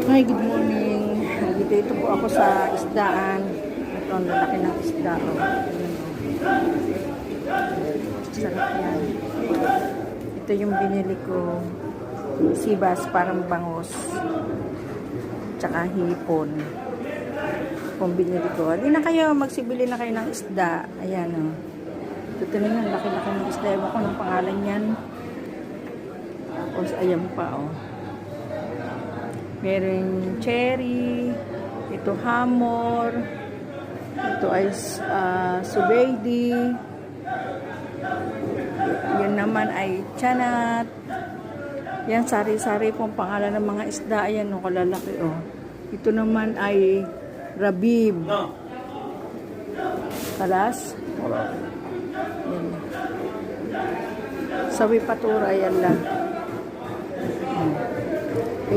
Hi, good morning. Dito po ako sa isdaan. Ito ang lalaki ng isda. Oh. Sarap yan. Ito yung binili ko. Sibas, parang bangus. Tsaka hipon. Kung binili ko. Di na kayo, magsibili na kayo ng isda. Ayan o. Ito na yan, laki-laki ng isda. Ewan ko ng pangalan yan. Tapos, ayan pa o. Meron cherry, ito hamor, ito ay subedi, yan naman ay chanat, yan sari-sari pong pangalan ng mga isda, ayan o, kalalaki o. Ito naman ay rabib, kalas, yan. Sawi patura, yan lang.